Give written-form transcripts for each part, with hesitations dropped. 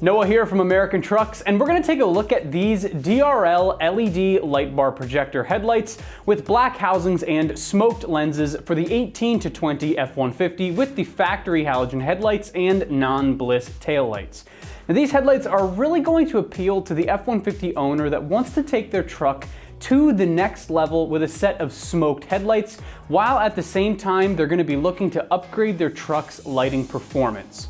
Noah here from American Trucks, and we're going to take a look at these DRL LED light bar projector headlights with black housings and smoked lenses for the 18 to 20 F-150 with the factory halogen headlights and non-bliss taillights. Now, these headlights are really going to appeal to the F-150 owner that wants to take their truck to the next level with a set of smoked headlights, while at the same time they're going to be looking to upgrade their truck's lighting performance.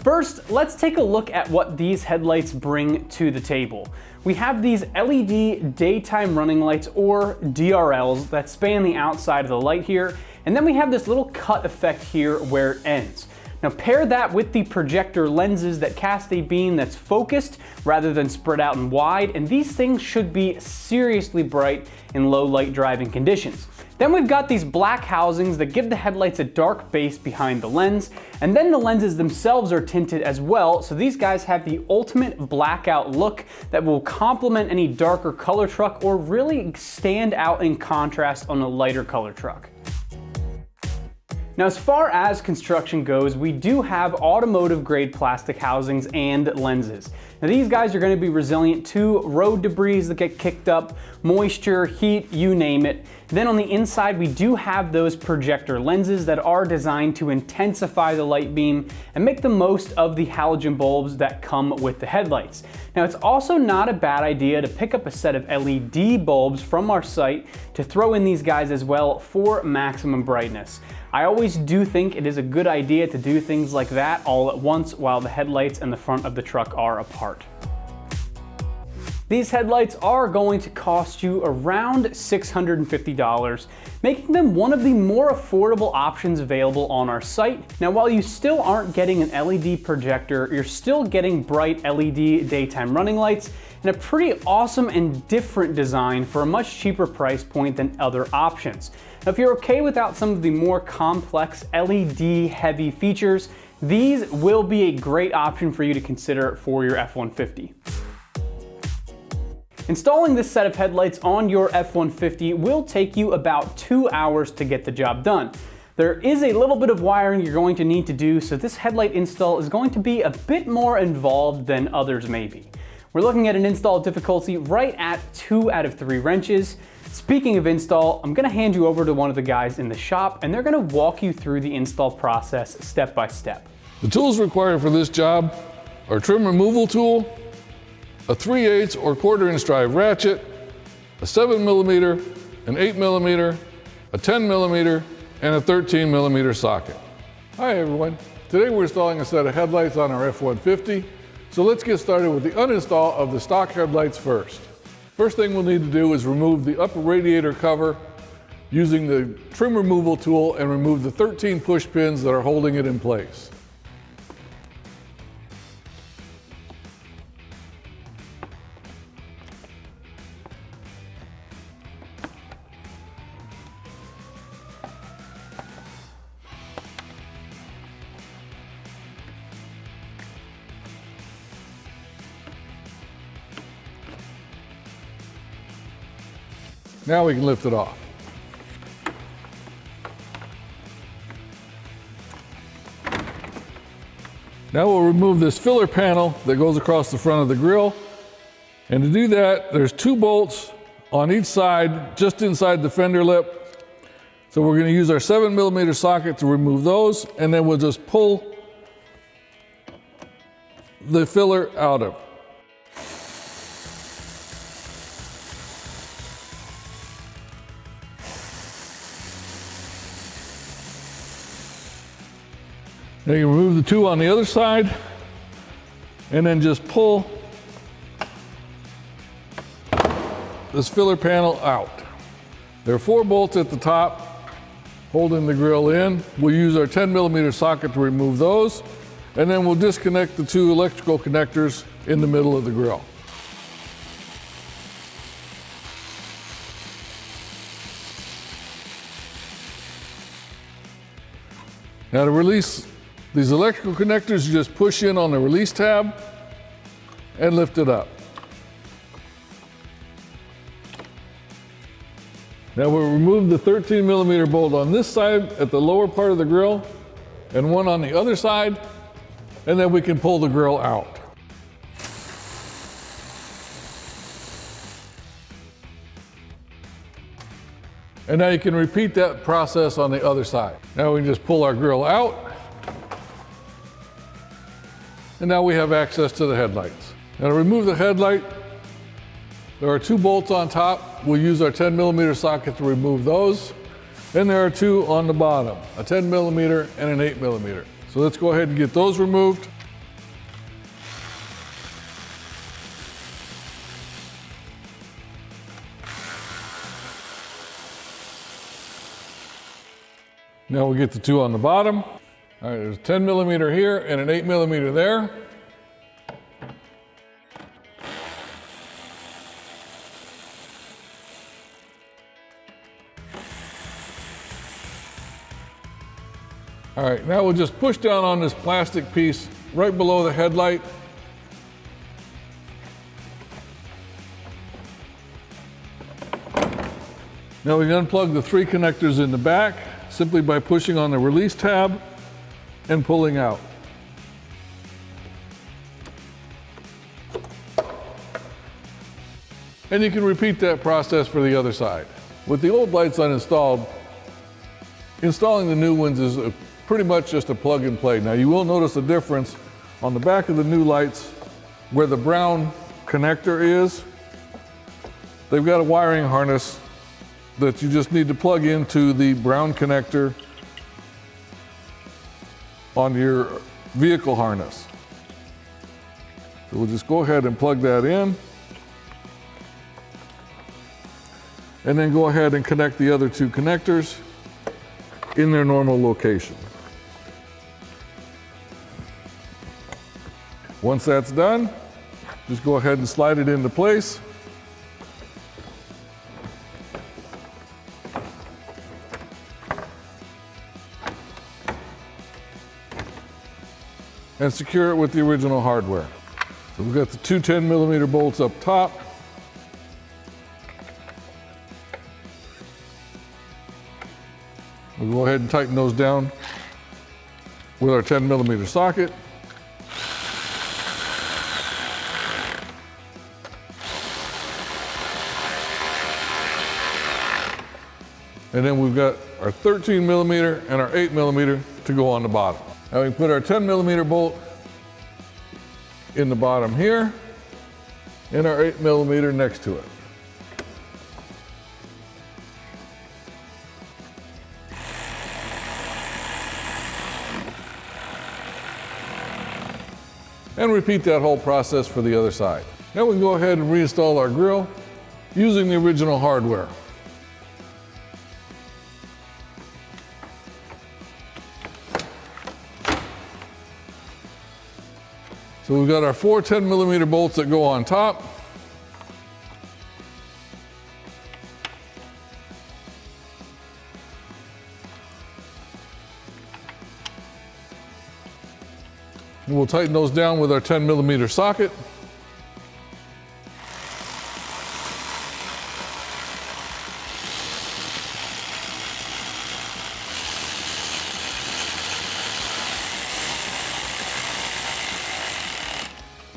First, let's take a look at what these headlights bring to the table. We have these LED daytime running lights, or DRLs, that span the outside of the light here, and then we have this little cut effect here where it ends. Now pair that with the projector lenses that cast a beam that's focused rather than spread out and wide, and these things should be seriously bright in low light driving conditions. Then we've got these black housings that give the headlights a dark base behind the lens, and then the lenses themselves are tinted as well, so these guys have the ultimate blackout look that will complement any darker color truck or really stand out in contrast on a lighter color truck. Now, as far as construction goes, we do have automotive grade plastic housings and lenses. Now, these guys are going to be resilient to road debris that get kicked up, moisture, heat, you name it. Then on the inside, we do have those projector lenses that are designed to intensify the light beam and make the most of the halogen bulbs that come with the headlights. Now, it's also not a bad idea to pick up a set of LED bulbs from our site to throw in these guys as well for maximum brightness. I always do think it is a good idea to do things like that all at once while the headlights and the front of the truck are apart. These headlights are going to cost you around $650, making them one of the more affordable options available on our site. Now, while you still aren't getting an LED projector, you're still getting bright LED daytime running lights and a pretty awesome and different design for a much cheaper price point than other options. Now, if you're okay without some of the more complex LED heavy features, these will be a great option for you to consider for your F-150. Installing this set of headlights on your F-150 will take you about 2 hours to get the job done. There is a little bit of wiring you're going to need to do, so this headlight install is going to be a bit more involved than others may be. We're looking at an install difficulty right at 2 out of 3 wrenches. Speaking of install, I'm going to hand you over to one of the guys in the shop, and they're going to walk you through the install process step by step. The tools required for this job are trim removal tool, a 3/8 or 1/4 drive ratchet, a 7mm, an 8mm, a 10mm, and a 13mm socket. Hi everyone. Today we're installing a set of headlights on our F-150. So let's get started with the uninstall of the stock headlights first. First thing we'll need to do is remove the upper radiator cover using the trim removal tool and remove the 13 push pins that are holding it in place. Now we can lift it off. Now we'll remove this filler panel that goes across the front of the grille. And to do that, there's 2 bolts on each side, just inside the fender lip. So we're going to use our 7mm socket to remove those, and then we'll just pull the filler out of it. Now you remove the 2 on the other side, and then just pull this filler panel out. There are 4 bolts at the top holding the grill in. We'll use our 10mm socket to remove those, and then we'll disconnect the 2 electrical connectors in the middle of the grill. Now to release these electrical connectors, you just push in on the release tab and lift it up. Now we'll remove the 13mm bolt on this side at the lower part of the grill and one on the other side. and then we can pull the grill out. And now you can repeat that process on the other side. Now we can just pull our grill out. And now we have access to the headlights. Now to remove the headlight, there are 2 bolts on top. We'll use our 10mm socket to remove those. And there are 2 on the bottom, a 10mm and an 8mm. So let's go ahead and get those removed. Now we'll get the 2 on the bottom. All right, there's a 10mm here and an 8mm there. All right, now we'll just push down on this plastic piece right below the headlight. Now we can unplug the 3 connectors in the back simply by pushing on the release tab and pulling out. And you can repeat that process for the other side. With the old lights uninstalled, installing the new ones is pretty much just a plug and play. Now you will notice a difference on the back of the new lights where the brown connector is. They've got a wiring harness that you just need to plug into the brown connector on your vehicle harness. So we'll just go ahead and plug that in. And then go ahead and connect the other 2 connectors in their normal location. Once that's done, just go ahead and slide it into place. And secure it with the original hardware. So we've got the 2 10mm bolts up top. We'll go ahead and tighten those down with our 10mm socket. And then we've got our 13mm and our 8mm to go on the bottom. Now we put our 10mm bolt in the bottom here and our 8mm next to it. And repeat that whole process for the other side. Now we can go ahead and reinstall our grill using the original hardware. So we've got our 4 10mm bolts that go on top. And we'll tighten those down with our 10mm socket.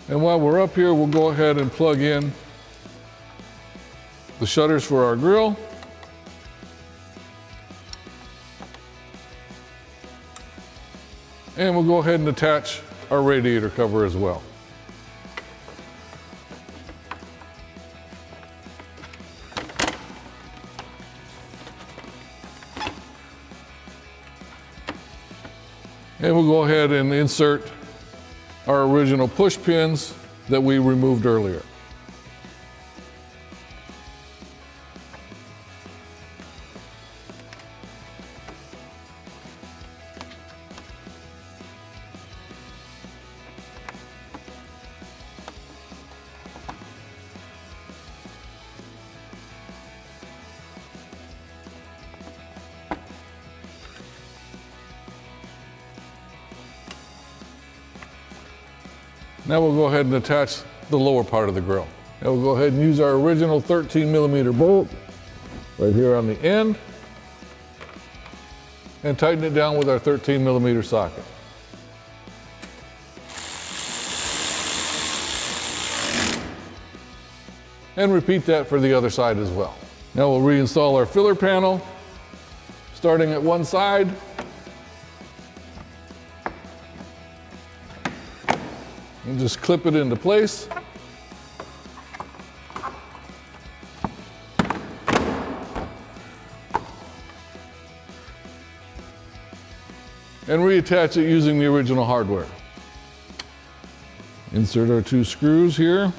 And while we're up here, we'll go ahead and plug in the shutters for our grill. And we'll go ahead and attach our radiator cover as well. And we'll go ahead and insert our original push pins that we removed earlier. Now we'll go ahead and attach the lower part of the grill. Now we'll go ahead and use our original 13mm bolt right here on the end and tighten it down with our 13mm socket. and repeat that for the other side as well. Now we'll reinstall our filler panel, starting at one side. And just clip it into place. And reattach it using the original hardware. Insert our 2 screws here.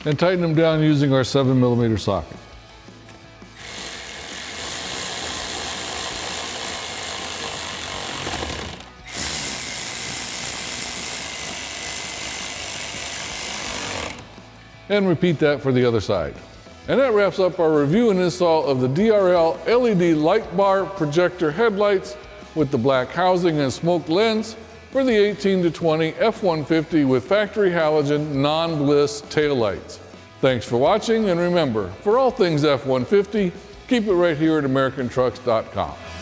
And tighten them down using our 7mm socket. And repeat that for the other side. And that wraps up our review and install of the DRL LED light bar projector headlights with the black housing and smoked lens for the 18 to 20 F-150 with factory halogen non-bliss taillights. Thanks for watching, and remember, for all things F-150, keep it right here at AmericanTrucks.com.